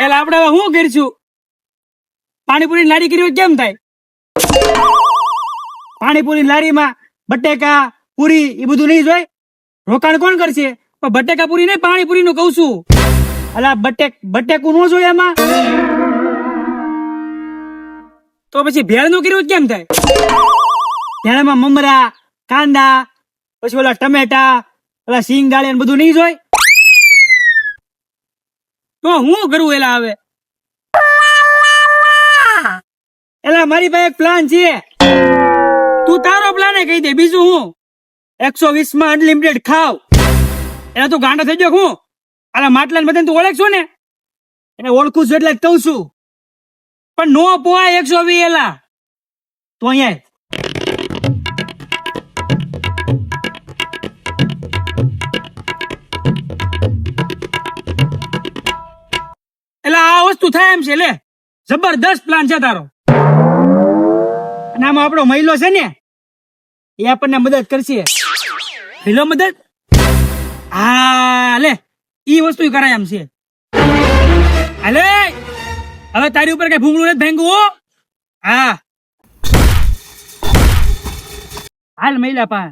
એટલે આપણે હવે શું કરીશું? પાણીપુરી લારી કરી હોય કેમ થાય? પાણીપુરી લારીમાં બટેકા પૂરી એ બધું નહીં જોઈ? રોકાણ કોણ કરશે? પણ બટેકા પૂરી નહીં, પાણીપુરી નું કઉ છું. અલા બટેકું નો જોઈએ એમાં? તો પછી ભેળ નું કર્યું કેમ થાય? ભેળમાં મમરા, કાંદા, પછી ઓલા ટમેટા, ઓલા સિંગ દાળિયા બધું નહીં જોઈ? તો હું કરું એલા હવે? એલા મારી પાસે એક પ્લાન છે. તું તારો પ્લાન કહી દે, બીજું હું? 120 માં અનલિમિટેડ ખાવ. એલા તું ગાંડો થઈ ગયો હું? અલા માટલા બધાને તું ઓળખ છો ને? એને ઓળખું છું એટલે જ કહું છું. પણ નો પોવાય 120 એલા. તો અહીંયા એટલે આ વસ્તુ થાય એમ છે. લે જબરદસ્ત પ્લાન છે તારો. અને આમાં આપણો મહિલો છે ને, એ આપણને મદદ કરશે. મહિલો મદદ? હા લે, ઈ વસ્તુ કરાય એમ છે. હાલે હવે તારી ઉપર કઈ ભૂમડું નથી ભેંગવું. હા હાલ મહિલા પા.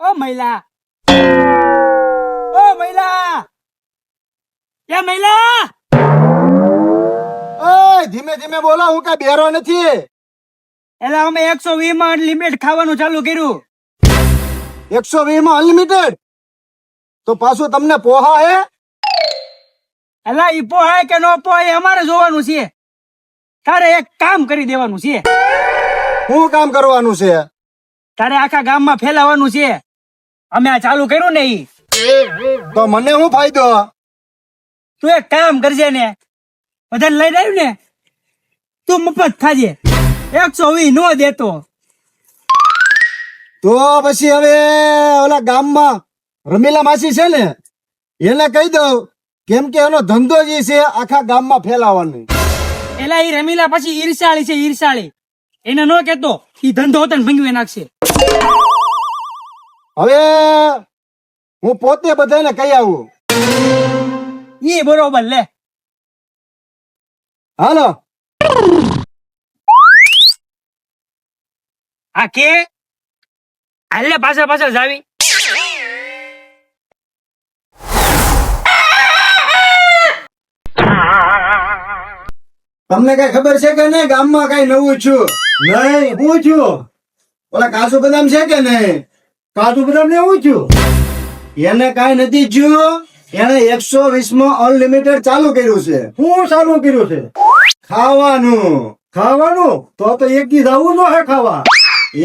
ઓ મહિલા, ઓ મહિલા, એ મહિલા! ઓય ધીમે ધીમે બોલો, હું કઈ બેરો નથી. એટલે અમે 120 માં અનલિમિટેડ ખાવાનું ચાલુ કર્યું. 120 માં અનલિમિટેડ? તો પાછું તમને પોહા હે? એટલે ઈ પોહાય કે નો પોહાય અમારે જોવાનું છે. તારે એક કામ કરી દેવાનું છે. શું કામ કરવાનું છે? તારે આખા ગામમાં ફેલાવાનું છે. અમે આ ચાલુ કર્યું ને ઈ. તો મને શું ફાયદો? તું એક કામ કરજે ને, બધાને લઈને આવ્યું ને, તું મફત ખાજે. 120 નો દેતો. તો પછી હવે ઓલા ગામમાં રમીલા માસી છે ને, એને કહી દઉં, કેમ કે એનો ધંધો જે છે આખા ગામમાં ફેલાવાનો. એલા ઈ રમીલા પછી ઈર્ષાળી છે, ઈર્ષાળી. એને નો કેતો, ઈ ધંધો હોતો ને ભંગવી નાખશે. હવે હું પોતે બધાને કહી આવું. ઈ બરોબર. લે હાલો. આ કે હાલે પાછળ પાછળ જાવી. તમને કઈ ખબર છે કે નહીં ગામમાં કઈ નવું છું? નહીં, હું છું. ઓલા કાજુ બદામ છે કે નહીં? કાજુ બદામ ને હું છું. એને કઈ નથી જ્યું. એને 120 માં અનલિમિટેડ ચાલુ કર્યું છે. શું ચાલુ કર્યું છે? ખાવાનું. ખાવાનું? તો એક દી જવું ન હે ખાવા.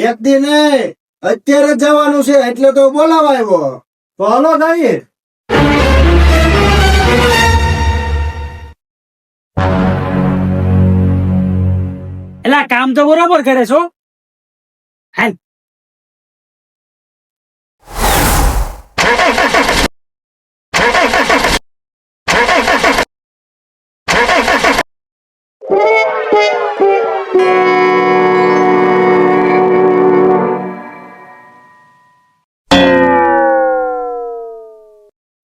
એક દી નહીં, અત્યારે જ જવાનું છે, એટલે તો બોલાવા આવ્યો. તો હાલો જઈએ. એલા કામ તો બરોબર કરે છો. હાલ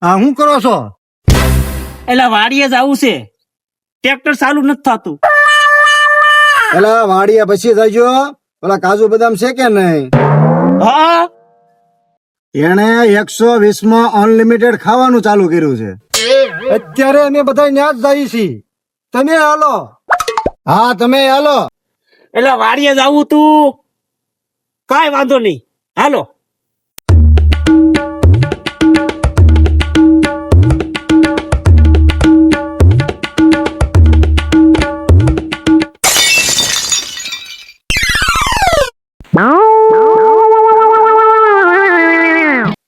હા, શું કરો છો? એલા વાડીએ જ આવું છે. ટ્રેક્ટર ચાલુ નથી થતું. એલા વાડિયા પછી જજો. ઓલા કાજુ બદામ છે કે નહીં? હા એને 120 માં અનલિમિટેડ ખાવાનું ચાલુ કર્યું છે. અત્યારે અમે બધા ન્યા જ જઈએ છીએ. તમે હાલો. હા, તમે હાલો. એલા વાડીએ જ આવું તું. કાઈ વાંધો નહીં, હાલો.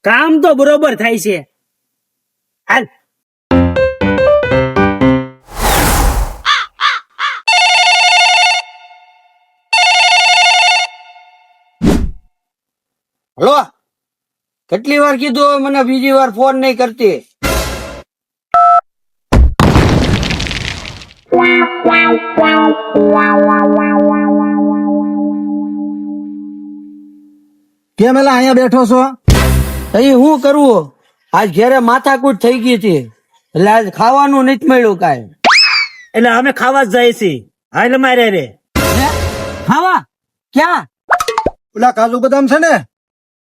કામ તો બરોબર થાય છે. હાલ હલો, કેટલી વાર કીધું મને બીજી વાર ફોન નહીં કરતી. કેમ એલા અહીંયા બેઠો છો? અહીં શું કરવું? આજ ઘેરે માથાકૂટ થઈ ગઈ હતી એટલે આજ ખાવાનું નથી મળ્યું કાંઈ. એટલે અમે ખાવા જ જાય છે. હાલ મારે રે હે? ખાવા ક્યાં? પેલા કાજુ બદામ છે ને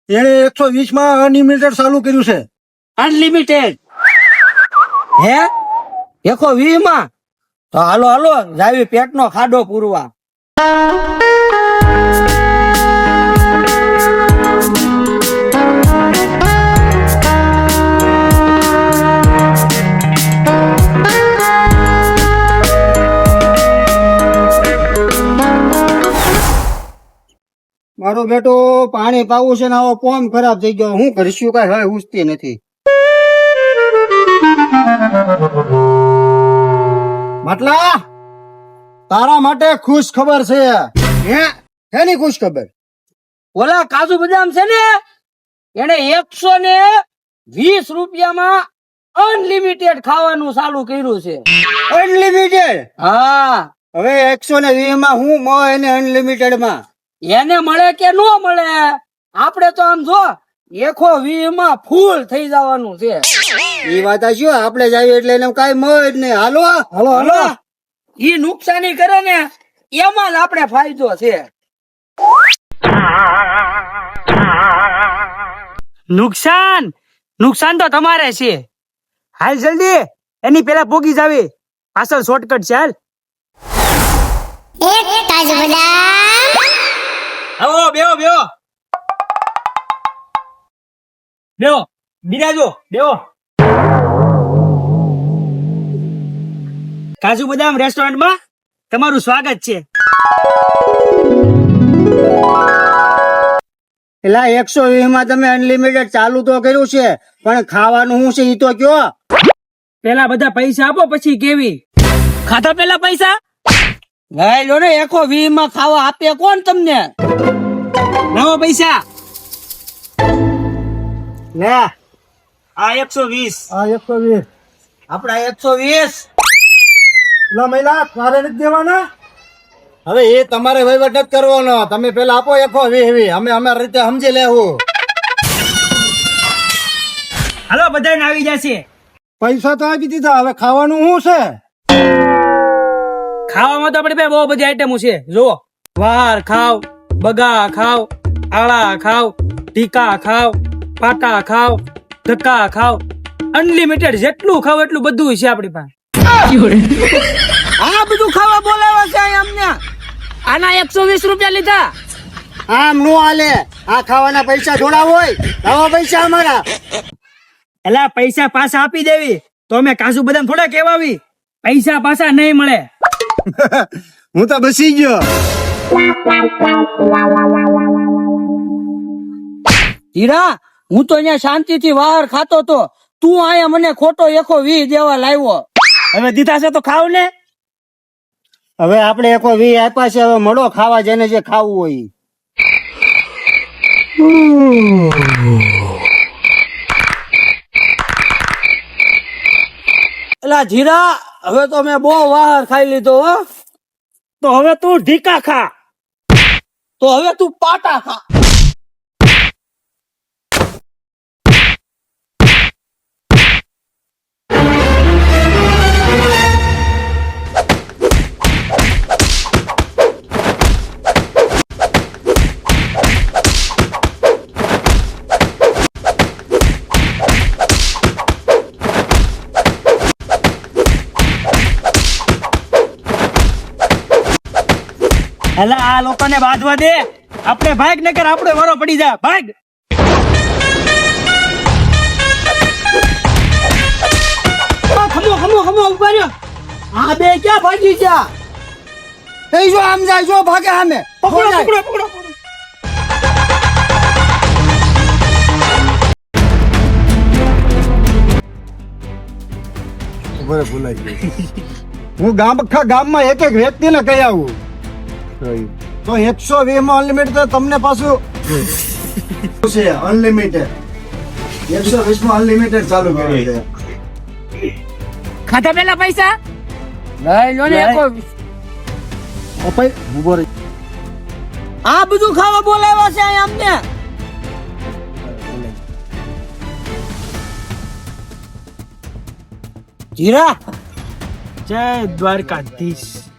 એને 120 માં અનલિમિટેડ ચાલુ કર્યું છે. અનલિમિટેડ હે? 120 માં? તો હાલો હાલો જાવી પેટનો ખાડો પૂરવા. મારો બેટો પાણી પાવું છે ને આવો પોમ ખરાબ થઈ ગયો. હું કરશું કઈ હવે ઉસતી નથી. માટલા તારા માટે ખુશ ખબર છે. હે એની ખુશ ખબર? ઓલા કાજુ બદામ છે ને એને 120 રૂપિયામાં અનલિમિટેડ ખાવાનું ચાલુ કર્યું છે. અનલિમિટેડ? હા, હવે 120 માં હું એને અનલિમિટેડ માં એને મળે કે ન મળે, આપણે તો આમ જો 120 માં ફૂલ થઈ જવાનું છે. એ વાત શું આપણે જાવી એટલે એને કઈ મળે જ નહીં. હાલો હાલો હાલો. ઈ નુકસાની કરે ને એમાં જ આપણે ફાયદો છે. નુકસાન નુકસાન તો તમારે છે. હાલ જલ્દી એની પેલા પોગી જાવી, પાછળ શોર્ટકટ છે. હાલ એક કાજુ બદામ, આવો બેહો બેહો બેહો બિરાજો બેહો. કાજુ બદામ રેસ્ટોરન્ટમાં તમારું સ્વાગત છે. એલા 120 માં તમે અનલિમિટેડ ચાલુ તો કર્યું છે પણ ખાવાનું શું છે ઈ તો કયો. પેલા બધા પૈસા આપો પછી કેવી. ખાધા પેલા પૈસા લઈ લો ને. 120 માં ખાવા આપે કોણ તમને? લાવો પૈસા. લે આ 120. આ 120 આપડા 120. લા મહિલા તારે નથી દેવાના. હવે એ તમારે વહીવટ નથી કરવાનો. તમે પેલા આપો 120. અમે અમારી રીતે સમજી લેવું. હાલો બધાને આવી જશે. પૈસા તો આપી દીધા, હવે ખાવાનું શું છે? ખાવામાં તો આપણી પાસે બહુ બધી આઈટમો છે. જો વાર ખાવ, બગા ખાવ, આળા ખાવ, ટીકા ખાવ, પાટા ખાવ, ધક્કા ખાવ, અનલિમિટેડ જેટલું ખાવ એટલું બધું છે આપણી પાસે. આ બધું ખાવા બોલાવા છે અહીં અમને. આના 120 રૂપિયા લીધા. આમ નો હાલે. આ ખાવાના પૈસા થોડા હોય. આવા પૈસા અમારા. એલા પૈસા પાછા આપી દેવી તો અમે કાજુ બદામ થોડા કેવાવી. પૈસા પાછા નહીં મળે. હું તો બસી ગયો. હીરા, હું તો અહીંયા શાંતિથી વાર ખાતો તો, તું અહીંયા મને ખોટો 120 દેવા લાવ્યો. હવે દીધા છે તો ખાવ ને. હવે આપણે 120 આપ્યા છે, હવે મળો ખાવા જેને જે ખાવું હોય ઈ. એલા જીરા, હવે તો મેં બહુ વાર ખાઈ લીધો હો. તો હવે તું ઢીકા ખા. તો હવે તું પાટા ખા. એલા આ લોકોને બાંધવા દે. આપણે ભાગ નકર આપણે વારો પડી જાય. ભાગ. ખમો ખમો ખમો ઉભા રહ્યો. આ બે ક્યાં ભાગી ગયા? એ જો આમ જાય, જો ભાગે સામે. પકડો પકડો પકડો. હું આખા ગામમાં એક એક વ્યક્તિને કહી આવું તો 120 માં અનલિમિટેડ તમને પાછું છે. અનલિમિટેડ 120 માં અનલિમિટેડ ચાલુ કર્યું છે. ખાધા પેલા પૈસા લઈ લો ને. ઉભો રહી. આ બધું ખાવા બોલાવ્યા છે અહીં અમને. જીરા જય દ્વારકાધીશ.